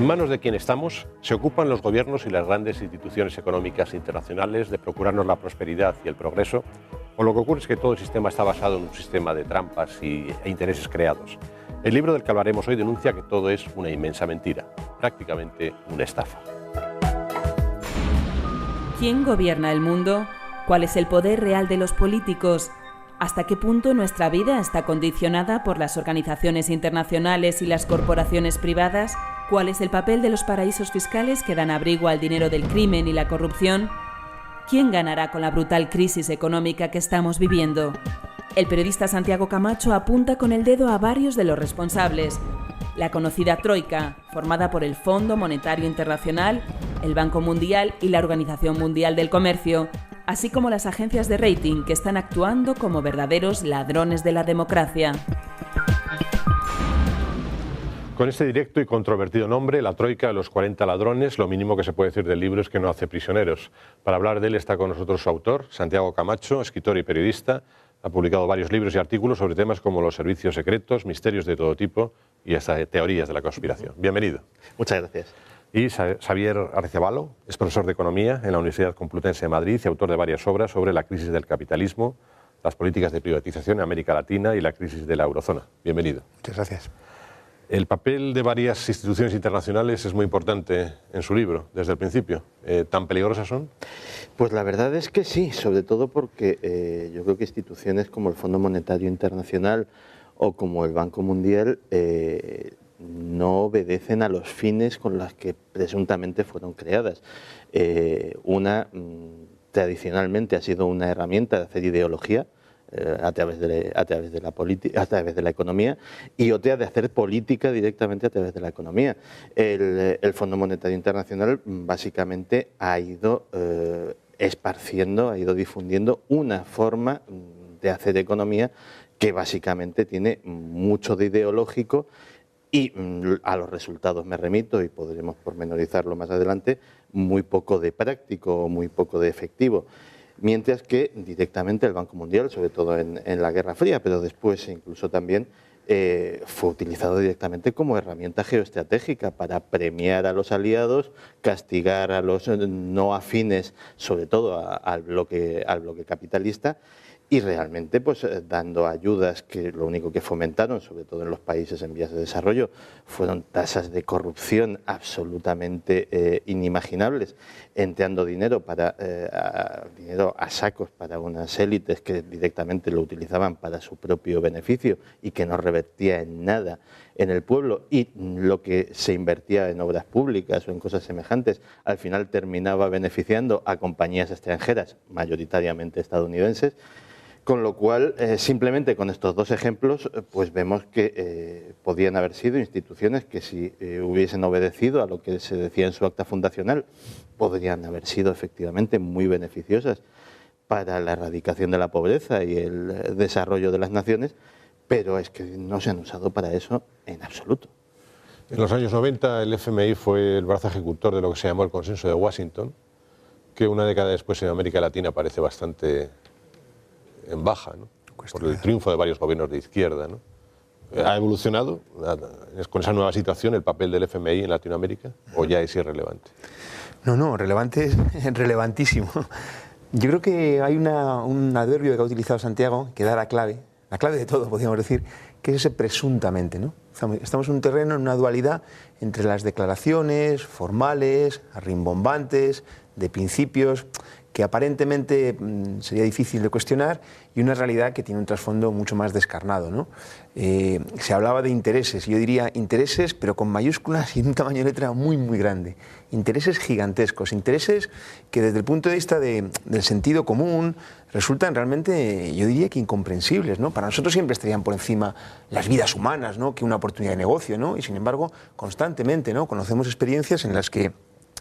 En manos de quien estamos, se ocupan los gobiernos y las grandes instituciones económicas internacionales de procurarnos la prosperidad y el progreso, o lo que ocurre es que todo el sistema está basado en un sistema de trampas e intereses creados. El libro del que hablaremos hoy denuncia que todo es una inmensa mentira, prácticamente una estafa. ¿Quién gobierna el mundo? ¿Cuál es el poder real de los políticos? ¿Hasta qué punto nuestra vida está condicionada por las organizaciones internacionales y las corporaciones privadas? ¿Cuál es el papel de los paraísos fiscales que dan abrigo al dinero del crimen y la corrupción? ¿Quién ganará con la brutal crisis económica que estamos viviendo? El periodista Santiago Camacho apunta con el dedo a varios de los responsables. La conocida Troika, formada por el Fondo Monetario Internacional, el Banco Mundial y la Organización Mundial del Comercio, así como las agencias de rating que están actuando como verdaderos ladrones de la democracia. Con este directo y controvertido nombre, la Troika de los 40 ladrones, lo mínimo que se puede decir del libro es que no hace prisioneros. Para hablar de él está con nosotros su autor, Santiago Camacho, escritor y periodista. Ha publicado varios libros y artículos sobre temas como los servicios secretos, misterios de todo tipo y hasta teorías de la conspiración. Bienvenido. Muchas gracias. Y Xavier Arreciabalo es profesor de Economía en la Universidad Complutense de Madrid y autor de varias obras sobre la crisis del capitalismo, las políticas de privatización en América Latina y la crisis de la eurozona. Bienvenido. Muchas gracias. El papel de varias instituciones internacionales es muy importante en su libro, desde el principio. ¿Tan peligrosas son? Pues la verdad es que sí, sobre todo porque yo creo que instituciones como el Fondo Monetario Internacional o como el Banco Mundial no obedecen a los fines con los que presuntamente fueron creadas. Tradicionalmente ha sido una herramienta de hacer ideología, a través de la economía, y otra de hacer política directamente a través de la economía. El Fondo Monetario Internacional básicamente ha ido esparciendo, ha ido difundiendo una forma de hacer economía que básicamente tiene mucho de ideológico y a los resultados me remito y podremos pormenorizarlo más adelante, muy poco de práctico, muy poco de efectivo. Mientras que directamente el Banco Mundial, sobre todo en la Guerra Fría, pero después incluso también fue utilizado directamente como herramienta geoestratégica para premiar a los aliados, castigar a los no afines, sobre todo al bloque capitalista, y realmente pues dando ayudas que lo único que fomentaron, sobre todo en los países en vías de desarrollo, fueron tasas de corrupción absolutamente inimaginables, entrando dinero a sacos para unas élites que directamente lo utilizaban para su propio beneficio y que no revertía en nada en el pueblo, y lo que se invertía en obras públicas o en cosas semejantes al final terminaba beneficiando a compañías extranjeras, mayoritariamente estadounidenses. Con lo cual, simplemente con estos dos ejemplos, pues vemos que podían haber sido instituciones que si hubiesen obedecido a lo que se decía en su acta fundacional, podrían haber sido efectivamente muy beneficiosas para la erradicación de la pobreza y el desarrollo de las naciones, pero es que no se han usado para eso en absoluto. En los años 90 el FMI fue el brazo ejecutor de lo que se llamó el Consenso de Washington, que una década después en América Latina parece bastante en baja, ¿no? Por el triunfo de varios gobiernos de izquierda, ¿no? ¿Ha evolucionado con esa nueva situación el papel del FMI en Latinoamérica o ya es irrelevante? No, relevante es relevantísimo. Yo creo que hay un adverbio que ha utilizado Santiago que da la clave de todo, podríamos decir, que es ese presuntamente, ¿no? Estamos en un terreno, en una dualidad entre las declaraciones formales, rimbombantes, de principios, que aparentemente sería difícil de cuestionar, y una realidad que tiene un trasfondo mucho más descarnado, ¿no? Se hablaba de intereses, yo diría intereses, pero con mayúsculas y un tamaño de letra muy, muy grande. Intereses gigantescos, intereses que desde el punto de vista del sentido común resultan realmente, yo diría que incomprensibles, ¿no? Para nosotros siempre estarían por encima las vidas humanas, ¿no?, que una oportunidad de negocio, ¿no? Y sin embargo, constantemente, ¿no?, conocemos experiencias en las que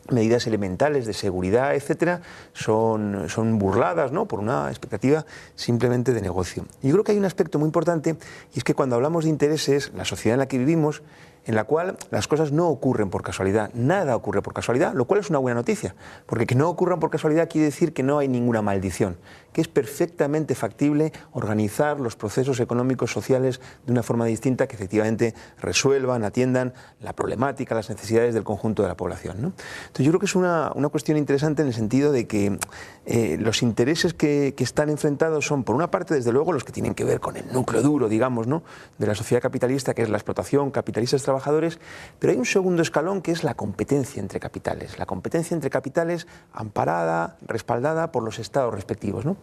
medidas elementales de seguridad, etcétera, son burladas, ¿no?, por una expectativa simplemente de negocio. Y yo creo que hay un aspecto muy importante, y es que cuando hablamos de intereses, la sociedad en la que vivimos en la cual las cosas no ocurren por casualidad, nada ocurre por casualidad, lo cual es una buena noticia, porque que no ocurran por casualidad quiere decir que no hay ninguna maldición, que es perfectamente factible organizar los procesos económicos, sociales de una forma distinta que efectivamente resuelvan, atiendan la problemática, las necesidades del conjunto de la población, ¿no? Entonces yo creo que es una cuestión interesante en el sentido de que los intereses que están enfrentados son, por una parte, desde luego, los que tienen que ver con el núcleo duro, digamos, ¿no?, de la sociedad capitalista, que es la explotación, capitalistas, trabajadores, pero hay un segundo escalón que es la competencia entre capitales amparada, respaldada por los estados respectivos, ¿no?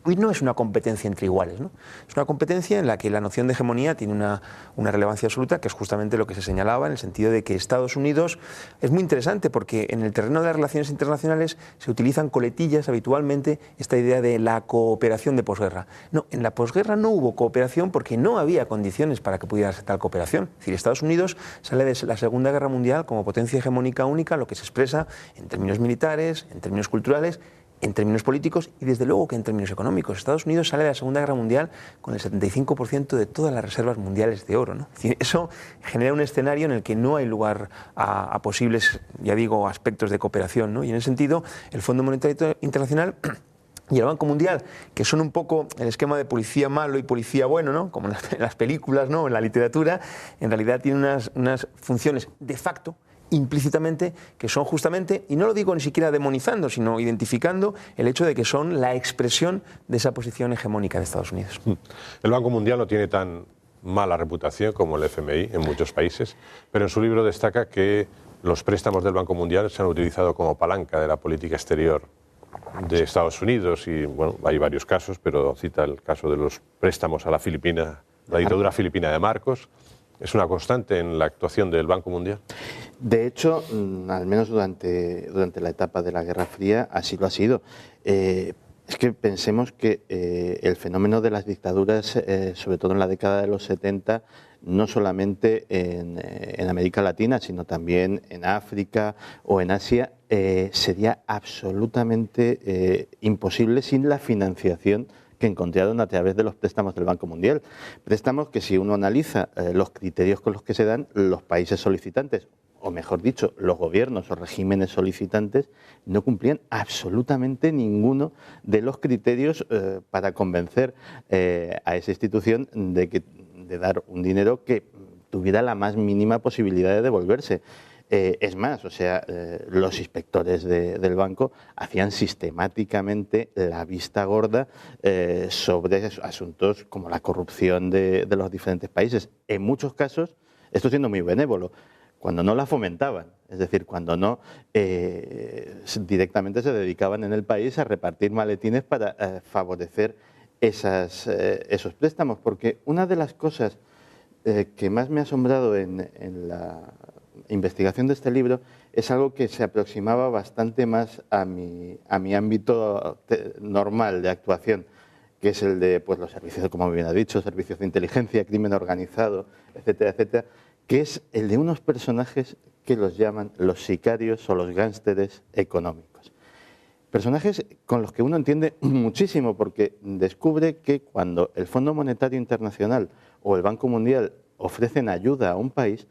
Y no es una competencia entre iguales, ¿no? Es una competencia en la que la noción de hegemonía tiene una relevancia absoluta, que es justamente lo que se señalaba, en el sentido de que Estados Unidos es muy interesante porque en el terreno de las relaciones internacionales se utilizan coletillas habitualmente esta idea de la cooperación de posguerra. No, en la posguerra no hubo cooperación porque no había condiciones para que pudiera ser tal cooperación. Es decir, Estados Unidos sale de la Segunda Guerra Mundial como potencia hegemónica única, lo que se expresa en términos militares, en términos culturales, en términos políticos y desde luego que en términos económicos. Estados Unidos sale de la Segunda Guerra Mundial con el 75% de todas las reservas mundiales de oro, ¿no? Es decir, eso genera un escenario en el que no hay lugar a posibles, ya digo, aspectos de cooperación, ¿no? Y en ese sentido, el Fondo Monetario Internacional y el Banco Mundial, que son un poco el esquema de policía malo y policía bueno, ¿no?, como en las películas, ¿no?, en la literatura, en realidad tienen unas funciones de facto, implícitamente, que son justamente, y no lo digo ni siquiera demonizando, sino identificando el hecho de que son la expresión de esa posición hegemónica de Estados Unidos. El Banco Mundial no tiene tan mala reputación como el FMI en muchos países, pero en su libro destaca que los préstamos del Banco Mundial se han utilizado como palanca de la política exterior de Estados Unidos y, bueno, hay varios casos, pero cita el caso de los préstamos a la dictadura filipina de Marcos. ¿Es una constante en la actuación del Banco Mundial? De hecho, al menos durante la etapa de la Guerra Fría, así lo ha sido. Es que pensemos que el fenómeno de las dictaduras, sobre todo en la década de los 70, no solamente en América Latina, sino también en África o en Asia, sería absolutamente imposible sin la financiación que encontraron a través de los préstamos del Banco Mundial. Préstamos que, si uno analiza los criterios con los que se dan, los países solicitantes, o mejor dicho, los gobiernos o regímenes solicitantes, no cumplían absolutamente ninguno de los criterios para convencer a esa institución de dar un dinero que tuviera la más mínima posibilidad de devolverse. Es más, o sea, los inspectores del banco hacían sistemáticamente la vista gorda sobre asuntos como la corrupción de los diferentes países. En muchos casos, esto siendo muy benévolo, cuando no la fomentaban, es decir, cuando no directamente se dedicaban en el país a repartir maletines para favorecer esos préstamos. Porque una de las cosas que más me ha asombrado en la investigación de este libro es algo que se aproximaba bastante más a mi ámbito normal de actuación, que es el de, pues, los servicios, como bien ha dicho, servicios de inteligencia, crimen organizado, etcétera, etcétera, que es el de unos personajes que los llaman los sicarios o los gánsteres económicos. Personajes con los que uno entiende muchísimo, porque descubre que cuando el Fondo Monetario Internacional o el Banco Mundial ofrecen ayuda a un país,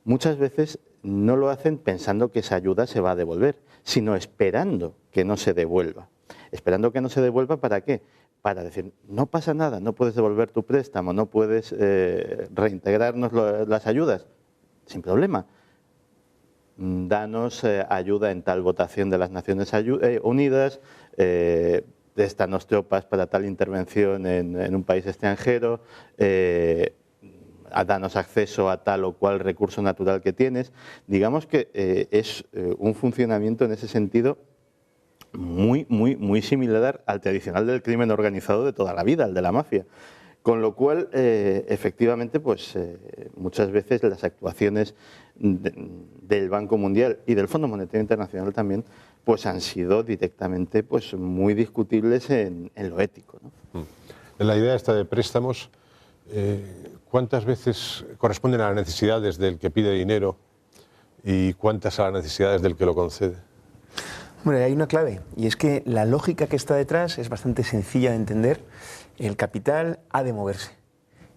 muchas veces no lo hacen pensando que esa ayuda se va a devolver, sino esperando que no se devuelva. Esperando que no se devuelva, ¿para qué? Para decir, no pasa nada, no puedes devolver tu préstamo, no puedes reintegrarnos las ayudas, sin problema. Danos ayuda en tal votación de las Naciones Unidas, déstanos tropas para tal intervención en un país extranjero, danos acceso a tal o cual recurso natural que tienes. Digamos que es un funcionamiento en ese sentido muy similar al tradicional del crimen organizado de toda la vida, al de la mafia. Con lo cual, efectivamente, pues muchas veces las actuaciones del Banco Mundial y del Fondo Monetario Internacional también, pues han sido directamente, pues, muy discutibles en lo ético, ¿no? En la idea esta de préstamos, ¿cuántas veces corresponden a las necesidades del que pide dinero y cuántas a las necesidades del que lo concede? Bueno, hay una clave, y es que la lógica que está detrás es bastante sencilla de entender. El capital ha de moverse,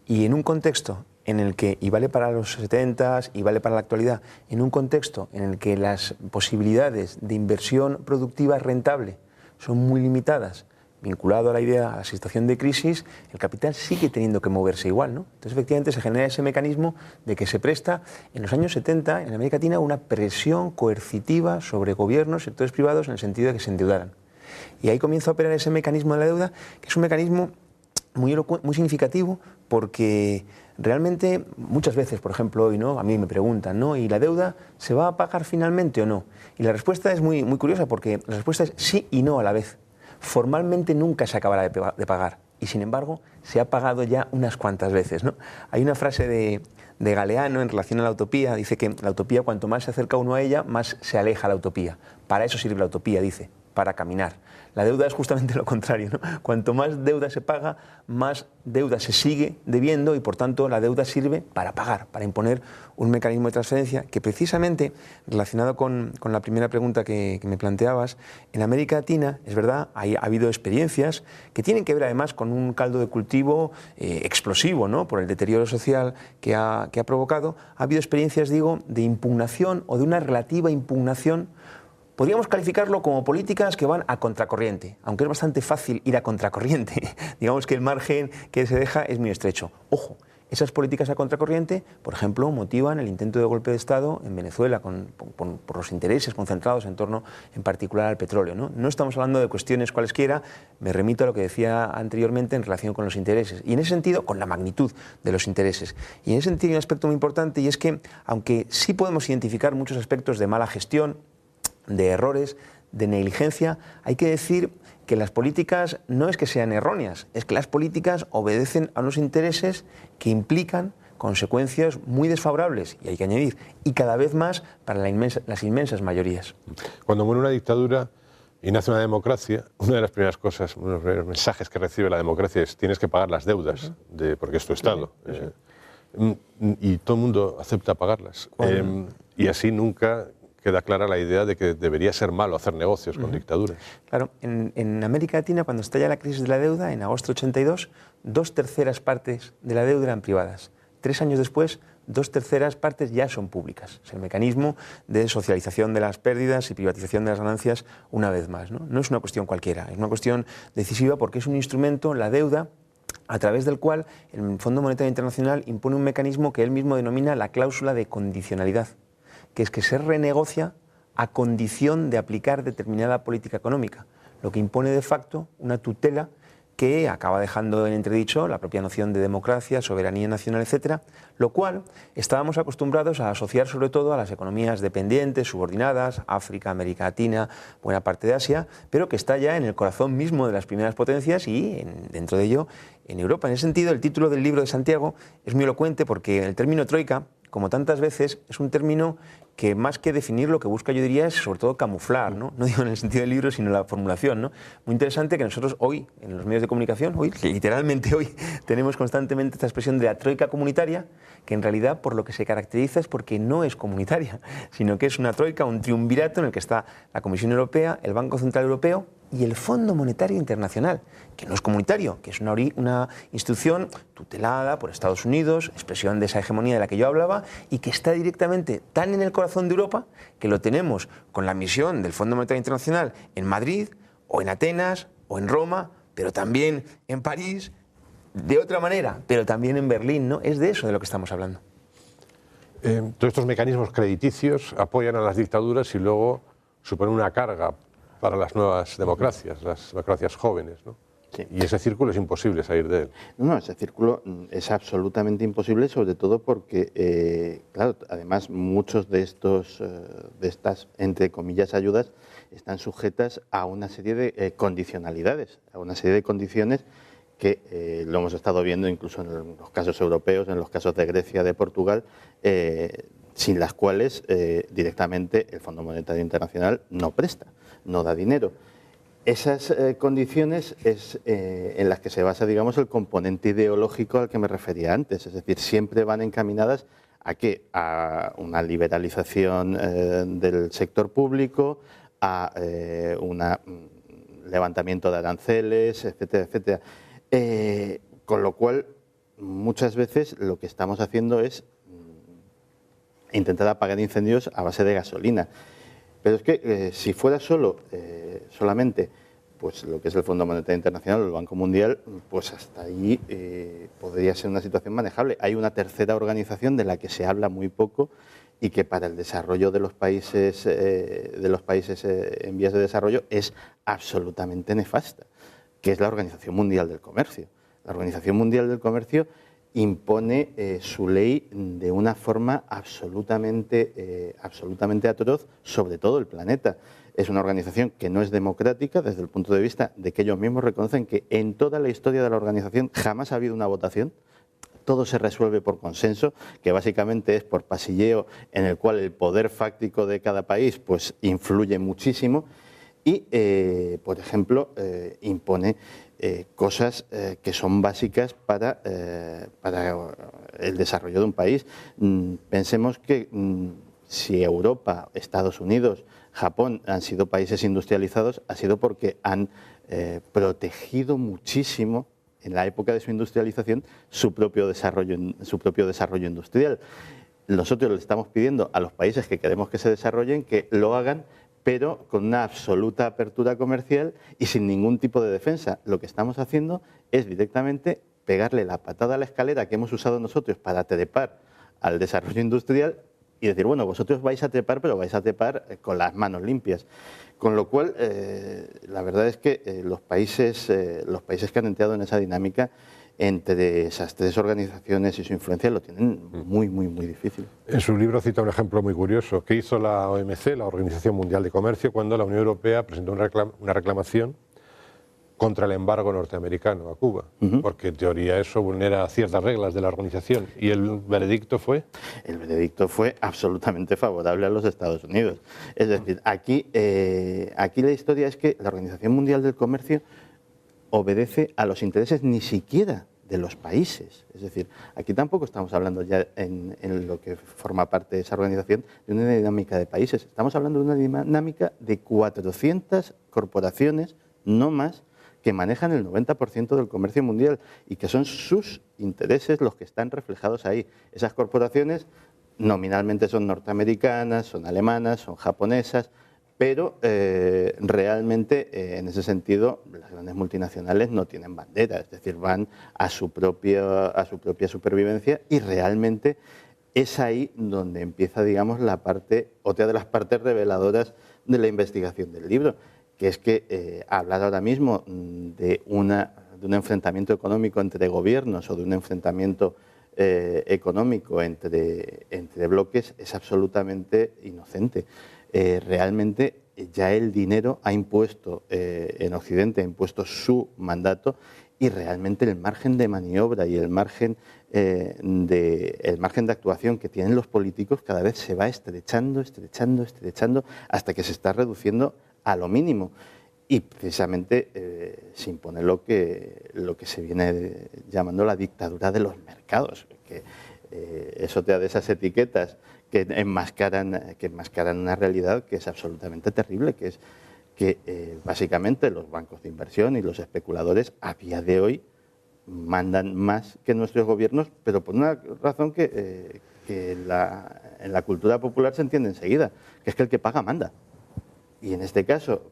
y en un contexto en el que, y vale para los 70s y vale para la actualidad, en un contexto en el que las posibilidades de inversión productiva rentable son muy limitadas, vinculado a la idea, a la situación de crisis, el capital sigue teniendo que moverse igual, ¿no? Entonces, efectivamente, se genera ese mecanismo de que se presta, en los años 70, en América Latina, una presión coercitiva sobre gobiernos, sectores privados, en el sentido de que se endeudaran. Y ahí comienza a operar ese mecanismo de la deuda, que es un mecanismo muy significativo, porque realmente muchas veces, por ejemplo hoy, ¿no?, a mí me preguntan, ¿no?, ¿y la deuda se va a pagar finalmente o no? Y la respuesta es muy curiosa, porque la respuesta es sí y no a la vez. Formalmente nunca se acabará de pagar, y sin embargo se ha pagado ya unas cuantas veces, ¿no? Hay una frase de Galeano en relación a la utopía, dice que la utopía, cuanto más se acerca uno a ella, más se aleja la utopía. Para eso sirve la utopía, dice, para caminar. La deuda es justamente lo contrario, ¿no? Cuanto más deuda se paga, más deuda se sigue debiendo, y por tanto la deuda sirve para pagar, para imponer un mecanismo de transferencia que, precisamente relacionado con la primera pregunta que me planteabas, en América Latina, es verdad, ha habido experiencias que tienen que ver además con un caldo de cultivo explosivo, ¿no?, por el deterioro social que ha provocado. Ha habido experiencias, digo, de impugnación o de una relativa impugnación. Podríamos calificarlo como políticas que van a contracorriente, aunque es bastante fácil ir a contracorriente. Digamos que el margen que se deja es muy estrecho. Ojo, esas políticas a contracorriente, por ejemplo, motivan el intento de golpe de Estado en Venezuela por los intereses concentrados en torno, en particular, al petróleo, ¿no? No estamos hablando de cuestiones cualesquiera, me remito a lo que decía anteriormente en relación con los intereses, y en ese sentido, con la magnitud de los intereses. Y en ese sentido hay un aspecto muy importante, y es que, aunque sí podemos identificar muchos aspectos de mala gestión, de errores, de negligencia, hay que decir que las políticas no es que sean erróneas, es que las políticas obedecen a unos intereses que implican consecuencias muy desfavorables, y hay que añadir, y cada vez más para las inmensas mayorías. Cuando muere una dictadura y nace una democracia, una de las primeras cosas, uno de los primeros mensajes que recibe la democracia es: tienes que pagar las deudas, porque es tu Estado. Y todo el mundo acepta pagarlas. Y así nunca queda clara la idea de que debería ser malo hacer negocios con dictaduras. Claro, en América Latina, cuando estalla la crisis de la deuda, en agosto de 82, 2/3 partes de la deuda eran privadas. 3 años después, 2/3 partes ya son públicas. Es el mecanismo de socialización de las pérdidas y privatización de las ganancias, una vez más, ¿no? No es una cuestión cualquiera, es una cuestión decisiva, porque es un instrumento, la deuda, a través del cual el Fondo Monetario Internacional impone un mecanismo que él mismo denomina la cláusula de condicionalidad, que es que se renegocia a condición de aplicar determinada política económica, lo que impone de facto una tutela que acaba dejando en entredicho la propia noción de democracia, soberanía nacional, etcétera, lo cual estábamos acostumbrados a asociar sobre todo a las economías dependientes, subordinadas, África, América Latina, buena parte de Asia, pero que está ya en el corazón mismo de las primeras potencias y dentro de ello en Europa. En ese sentido, el título del libro de Santiago es muy elocuente, porque el término troika, como tantas veces, es un término que, más que definir, lo que busca, yo diría, es sobre todo camuflar, ¿no? No digo en el sentido del libro, sino la formulación, ¿no? Muy interesante que nosotros hoy, en los medios de comunicación, hoy, literalmente hoy, tenemos constantemente esta expresión de la troika comunitaria, que en realidad por lo que se caracteriza es porque no es comunitaria, sino que es una troika, un triunvirato en el que está la Comisión Europea, el Banco Central Europeo y el Fondo Monetario Internacional, que no es comunitario, que es una institución tutelada por Estados Unidos, expresión de esa hegemonía de la que yo hablaba, y que está directamente tan en el corazón de Europa que lo tenemos con la misión del Fondo Monetario Internacional en Madrid, o en Atenas, o en Roma, pero también en París, de otra manera, pero también en Berlín, ¿no? Es de eso de lo que estamos hablando. Todos estos mecanismos crediticios apoyan a las dictaduras y luego suponen una carga para las nuevas democracias, las democracias jóvenes, ¿no? Sí. Y ese círculo es imposible salir de él. No, ese círculo es absolutamente imposible, sobre todo porque, claro, además muchos de estas, entre comillas, ayudas están sujetas a una serie de condicionalidades, a una serie de condiciones que lo hemos estado viendo incluso en los casos europeos, en los casos de Grecia, de Portugal, sin las cuales directamente el Fondo Monetario Internacional no presta, no da dinero. Esas condiciones es en las que se basa, digamos, el componente ideológico al que me refería antes, es decir, siempre van encaminadas a ¿qué? A una liberalización del sector público, a un levantamiento de aranceles, etcétera, etcétera. Con lo cual, muchas veces lo que estamos haciendo es intentar apagar incendios a base de gasolina. Pero es que si fuera solamente pues lo que es el Fondo Monetario Internacional o el Banco Mundial, pues hasta ahí podría ser una situación manejable. Hay una tercera organización de la que se habla muy poco y que para el desarrollo de los países en vías de desarrollo es absolutamente nefasta, que es la Organización Mundial del Comercio. La Organización Mundial del Comercio impone su ley de una forma absolutamente atroz sobre todo el planeta. Es una organización que no es democrática desde el punto de vista de que ellos mismos reconocen que en toda la historia de la organización jamás ha habido una votación. Todo se resuelve por consenso, que básicamente es por pasilleo, en el cual el poder fáctico de cada país pues influye muchísimo y, por ejemplo, impone cosas que son básicas para el desarrollo de un país. Pensemos que si Europa, Estados Unidos, Japón han sido países industrializados, ha sido porque han protegido muchísimo en la época de su industrialización su propio desarrollo industrial. Nosotros le estamos pidiendo a los países que queremos que se desarrollen que lo hagan, pero con una absoluta apertura comercial y sin ningún tipo de defensa. Lo que estamos haciendo es directamente pegarle la patada a la escalera que hemos usado nosotros para trepar al desarrollo industrial y decir, bueno, vosotros vais a trepar, pero vais a trepar con las manos limpias. Con lo cual, la verdad es que los países que han entrado en esa dinámica entre esas tres organizaciones y su influencia lo tienen muy, muy, muy difícil. En su libro cita un ejemplo muy curioso que hizo la OMC, la Organización Mundial de Comercio, cuando la Unión Europea presentó una reclamación contra el embargo norteamericano a Cuba, porque en teoría eso vulnera ciertas reglas de la organización. ¿Y el veredicto fue? El veredicto fue absolutamente favorable a los Estados Unidos. Es decir, aquí la historia es que la Organización Mundial del Comercio obedece a los intereses ni siquiera de los países. Es decir, aquí tampoco estamos hablando ya en lo que forma parte de esa organización de una dinámica de países. Estamos hablando de una dinámica de 400 corporaciones, no más, que manejan el 90% del comercio mundial y que son sus intereses los que están reflejados ahí. Esas corporaciones nominalmente son norteamericanas, son alemanas, son japonesas, pero realmente en ese sentido las grandes multinacionales no tienen bandera, es decir, van a su propia supervivencia y realmente es ahí donde empieza, digamos, otra de las partes reveladoras de la investigación del libro, que es que hablar ahora mismo de un enfrentamiento económico entre gobiernos o de un enfrentamiento económico entre bloques es absolutamente inocente. Realmente ya el dinero ha impuesto en Occidente, ha impuesto su mandato y realmente el margen de maniobra y el margen de actuación que tienen los políticos cada vez se va estrechando hasta que se está reduciendo a lo mínimo. Y precisamente se impone lo que se viene llamando la dictadura de los mercados, que es otra de esas etiquetas que enmascaran una realidad que es absolutamente terrible, que es que básicamente los bancos de inversión y los especuladores a día de hoy mandan más que nuestros gobiernos, pero por una razón que en la cultura popular se entiende enseguida, que es que el que paga manda. Y en este caso,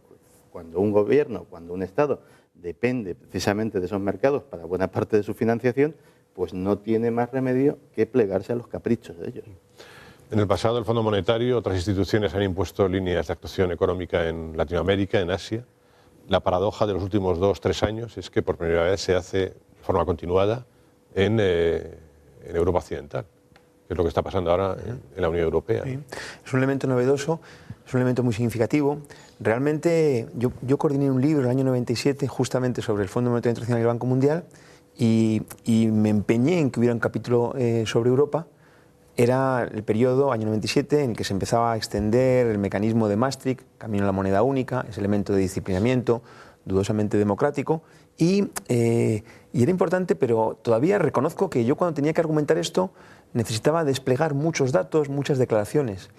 cuando un gobierno, cuando un Estado depende precisamente de esos mercados para buena parte de su financiación, pues no tiene más remedio que plegarse a los caprichos de ellos. En el pasado, el Fondo Monetario, otras instituciones han impuesto líneas de actuación económica en Latinoamérica, en Asia. La paradoja de los últimos 2-3 años es que por primera vez se hace de forma continuada en Europa Occidental, que es lo que está pasando ahora en la Unión Europea. Sí. Es un elemento novedoso, es un elemento muy significativo. Realmente yo coordiné un libro en el año 97 justamente sobre el Fondo Monetario Internacional y el Banco Mundial y me empeñé en que hubiera un capítulo sobre Europa. Era el periodo, año 97, en el que se empezaba a extender el mecanismo de Maastricht, camino a la moneda única, ese elemento de disciplinamiento dudosamente democrático. Y era importante, pero todavía reconozco que yo cuando tenía que argumentar esto necesitaba desplegar muchos datos, muchas declaraciones.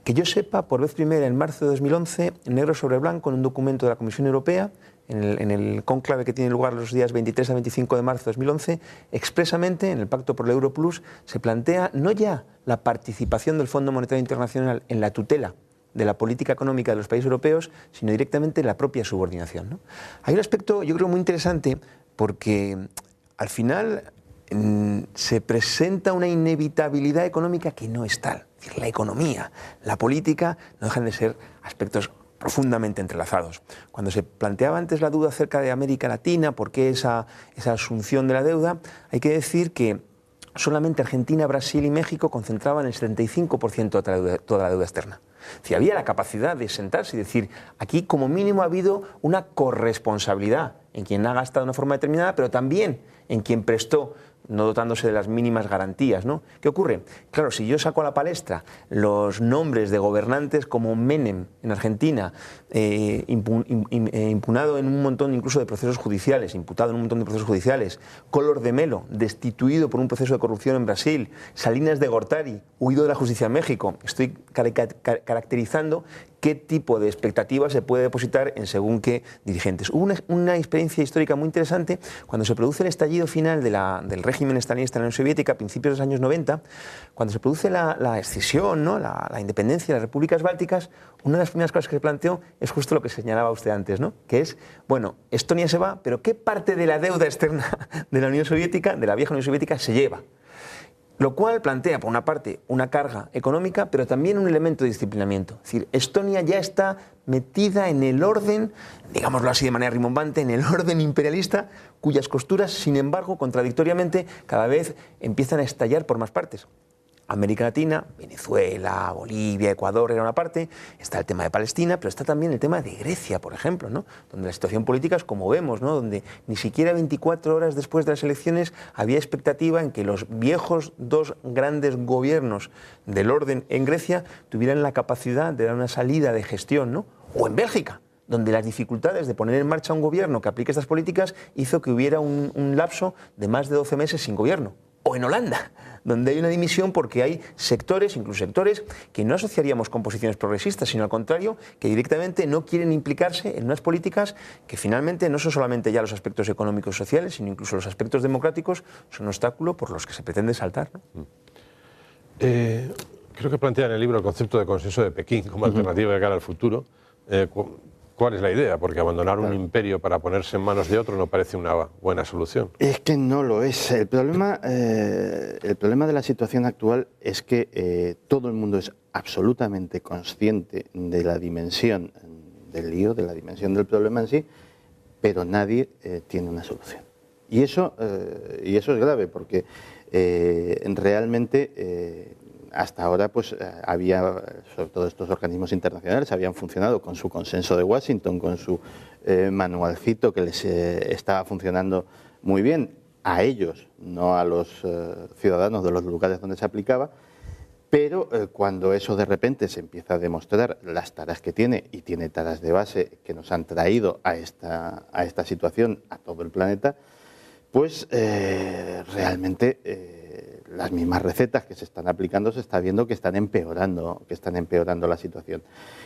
Que yo sepa, por vez primera en marzo de 2011, negro sobre blanco en un documento de la Comisión Europea, en el cónclave que tiene lugar los días 23 a 25 de marzo de 2011, expresamente en el Pacto por el Euro Plus se plantea no ya la participación del Fondo Monetario Internacional en la tutela de la política económica de los países europeos, sino directamente la propia subordinación, ¿no? Hay un aspecto, yo creo, muy interesante, porque al final se presenta una inevitabilidad económica que no es tal. Es decir, la economía, la política, no dejan de ser aspectos profundamente entrelazados. Cuando se planteaba antes la duda acerca de América Latina, por qué esa asunción de la deuda, hay que decir que solamente Argentina, Brasil y México concentraban el 75% de toda la deuda externa. Si había la capacidad de sentarse y decir, aquí como mínimo ha habido una corresponsabilidad en quien ha gastado de una forma determinada, pero también en quien prestó, no dotándose de las mínimas garantías, ¿no? ¿Qué ocurre? Claro, si yo saco a la palestra los nombres de gobernantes como Menem en Argentina, impunado en un montón incluso de procesos judiciales, imputado en un montón de procesos judiciales, Collor de Mello, destituido por un proceso de corrupción en Brasil, Salinas de Gortari, huido de la justicia en México, estoy caracterizando qué tipo de expectativas se puede depositar en según qué dirigentes. Hubo una experiencia histórica muy interesante cuando se produce el estallido final del régimen estalinista en la Unión Soviética a principios de los años 90, cuando se produce la escisión, ¿no? la independencia de las repúblicas bálticas. Una de las primeras cosas que se planteó es justo lo que señalaba usted antes, ¿no? Que es, bueno, Estonia se va, pero ¿qué parte de la deuda externa de la Unión Soviética, de la vieja Unión Soviética, se lleva? Lo cual plantea, por una parte, una carga económica, pero también un elemento de disciplinamiento. Es decir, Estonia ya está metida en el orden, digámoslo así de manera rimbombante, en el orden imperialista, cuyas costuras, sin embargo, contradictoriamente, cada vez empiezan a estallar por más partes. América Latina, Venezuela, Bolivia, Ecuador era una parte, está el tema de Palestina, pero está también el tema de Grecia, por ejemplo, ¿no? Donde la situación política es como vemos, ¿no? Donde ni siquiera 24 horas después de las elecciones había expectativa en que los viejos dos grandes gobiernos del orden en Grecia tuvieran la capacidad de dar una salida de gestión, ¿no? O en Bélgica, donde las dificultades de poner en marcha un gobierno que aplique estas políticas hizo que hubiera un lapso de más de 12 meses sin gobierno. O en Holanda, donde hay una dimisión porque hay sectores, incluso sectores, que no asociaríamos con posiciones progresistas, sino al contrario, que directamente no quieren implicarse en unas políticas que finalmente no son solamente ya los aspectos económicos y sociales, sino incluso los aspectos democráticos, son un obstáculo por los que se pretende saltar, ¿no? Creo que plantea en el libro el concepto de consenso de Pekín como alternativa de cara al futuro. ¿Cuál es la idea? Porque abandonar un imperio para ponerse en manos de otro no parece una buena solución. Es que no lo es. El problema de la situación actual es que todo el mundo es absolutamente consciente de la dimensión del lío, de la dimensión del problema en sí, pero nadie tiene una solución. Y eso es grave, porque realmente hasta ahora pues había, sobre todo estos organismos internacionales, habían funcionado con su consenso de Washington, con su manualcito que les estaba funcionando muy bien a ellos, no a los ciudadanos de los lugares donde se aplicaba, pero cuando eso de repente se empieza a demostrar las taras que tiene, y tiene taras de base que nos han traído a esta situación, a todo el planeta, pues realmente las mismas recetas que se están aplicando se está viendo que están empeorando la situación.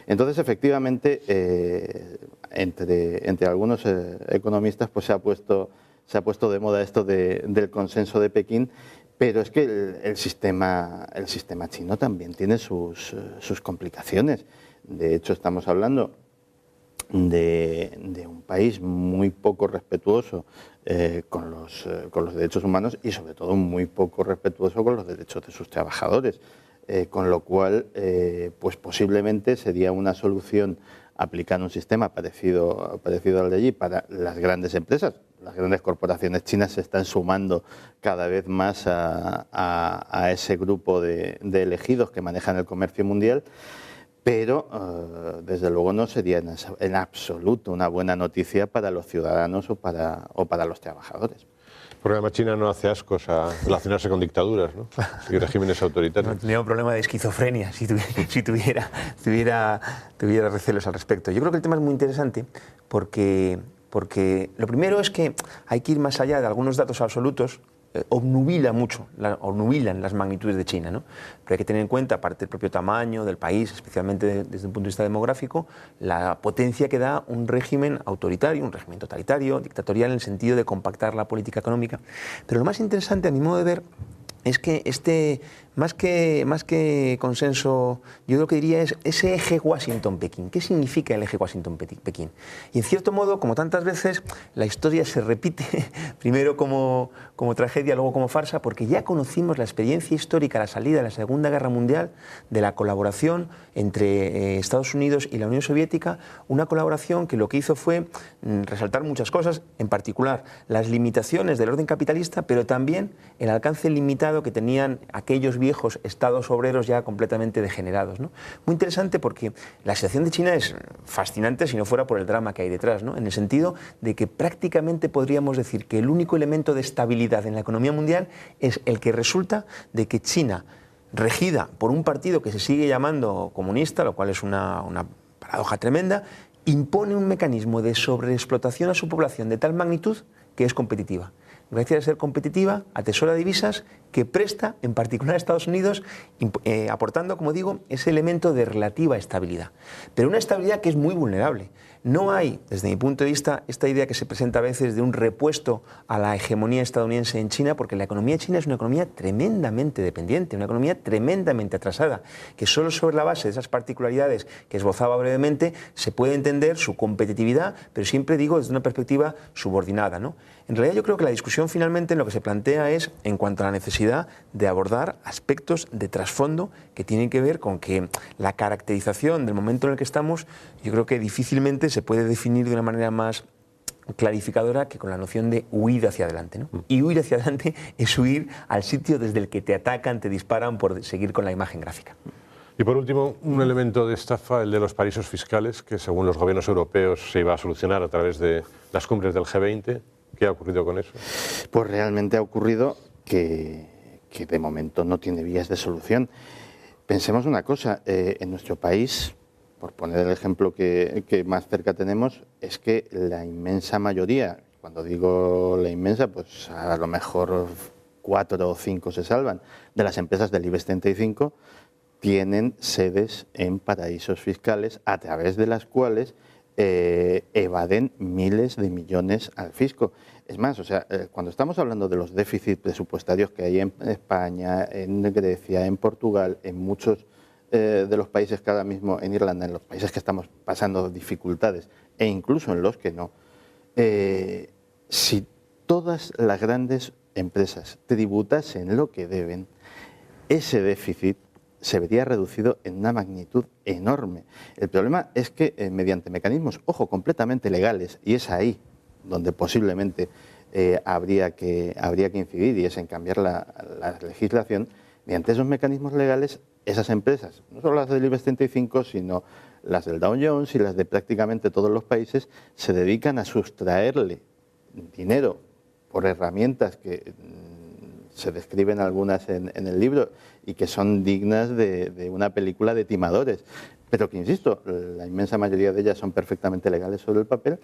Entonces, efectivamente, entre algunos economistas pues se ha puesto de moda esto del consenso de Pekín, pero es que el sistema chino también tiene sus complicaciones. De hecho, estamos hablando de un país muy poco respetuoso con los derechos humanos y sobre todo muy poco respetuoso con los derechos de sus trabajadores, con lo cual pues posiblemente sería una solución aplicar un sistema parecido al de allí para las grandes empresas. Las grandes corporaciones chinas se están sumando cada vez más a ese grupo de elegidos que manejan el comercio mundial, pero desde luego no sería en absoluto una buena noticia para los ciudadanos o para los trabajadores. Porque además China no hace ascos a relacionarse con dictaduras, ¿no? Y regímenes autoritarios. No tendría un problema de esquizofrenia si tuviera recelos al respecto. Yo creo que el tema es muy interesante porque lo primero es que hay que ir más allá de algunos datos absolutos obnubila mucho, obnubilan las magnitudes de China, ¿no? Pero hay que tener en cuenta, aparte del propio tamaño del país, especialmente desde un punto de vista demográfico, la potencia que da un régimen autoritario, un régimen totalitario, dictatorial, en el sentido de compactar la política económica. Pero lo más interesante, a mi modo de ver, es que más que consenso, yo lo que diría es ese eje Washington-Pekín. ¿Qué significa el eje Washington-Pekín? Y en cierto modo, como tantas veces, la historia se repite primero como tragedia, luego como farsa, porque ya conocimos la experiencia histórica, la salida de la Segunda Guerra Mundial, de la colaboración entre Estados Unidos y la Unión Soviética, una colaboración que lo que hizo fue resaltar muchas cosas, en particular las limitaciones del orden capitalista, pero también el alcance limitado que tenían aquellos viejos estados obreros ya completamente degenerados, ¿no? Muy interesante porque la situación de China es fascinante si no fuera por el drama que hay detrás, ¿no? En el sentido de que prácticamente podríamos decir que el único elemento de estabilidad en la economía mundial es el que resulta de que China, regida por un partido que se sigue llamando comunista, lo cual es una paradoja tremenda, impone un mecanismo de sobreexplotación a su población de tal magnitud que es competitiva. Gracias a ser competitiva, atesora divisas que presta, en particular a Estados Unidos, aportando, como digo, ese elemento de relativa estabilidad. Pero una estabilidad que es muy vulnerable. No hay, desde mi punto de vista, esta idea que se presenta a veces de un repuesto a la hegemonía estadounidense en China, porque la economía china es una economía tremendamente dependiente, una economía tremendamente atrasada, que solo sobre la base de esas particularidades que esbozaba brevemente se puede entender su competitividad, pero siempre digo desde una perspectiva subordinada, ¿no? En realidad yo creo que la discusión finalmente en lo que se plantea es en cuanto a la necesidad de abordar aspectos de trasfondo que tienen que ver con que la caracterización del momento en el que estamos, yo creo que difícilmente se puede definir de una manera más clarificadora que con la noción de huir hacia adelante, ¿no? Y huir hacia adelante es huir al sitio desde el que te atacan, te disparan por seguir con la imagen gráfica. Y por último, un elemento de estafa, el de los paraísos fiscales, que según los gobiernos europeos se iba a solucionar a través de las cumbres del G20. ¿Qué ha ocurrido con eso? Pues realmente ha ocurrido que de momento no tiene vías de solución. Pensemos una cosa, en nuestro país, por poner el ejemplo que más cerca tenemos, es que la inmensa mayoría, cuando digo la inmensa, pues a lo mejor 4 o 5 se salvan, de las empresas del IBEX 35 tienen sedes en paraísos fiscales a través de las cuales evaden miles de millones al fisco. Es más, o sea, cuando estamos hablando de los déficits presupuestarios que hay en España, en Grecia, en Portugal, en muchos de los países que ahora mismo, en Irlanda, en los países que estamos pasando dificultades, e incluso en los que no, si todas las grandes empresas tributasen lo que deben, ese déficit se vería reducido en una magnitud enorme. El problema es que mediante mecanismos, ojo, completamente legales, y es ahí donde posiblemente habría que incidir, y es en cambiar la legislación, mediante esos mecanismos legales, esas empresas, no solo las del IBEX 35, sino las del Dow Jones y las de prácticamente todos los países, se dedican a sustraerle dinero por herramientas que se describen algunas en el libro y que son dignas de una película de timadores, pero que, insisto, la inmensa mayoría de ellas son perfectamente legales sobre el papel,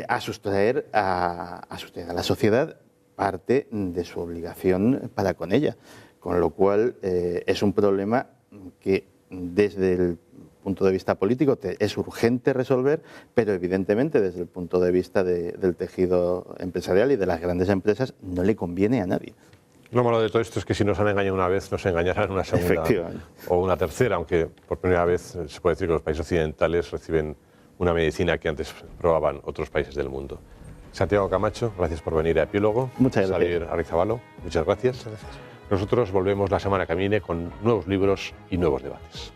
a sustraer a la sociedad parte de su obligación para con ella, con lo cual es un problema que desde el punto de vista político es urgente resolver, pero evidentemente desde el punto de vista del tejido empresarial y de las grandes empresas no le conviene a nadie. Lo malo de todo esto es que si nos han engañado una vez, nos engañarán una segunda o una tercera, aunque por primera vez se puede decir que los países occidentales reciben una medicina que antes probaban otros países del mundo. Santiago Camacho, gracias por venir a Epílogo. Muchas gracias. Xavier Arrizabalo, muchas gracias. Nosotros volvemos la semana que viene con nuevos libros y nuevos debates.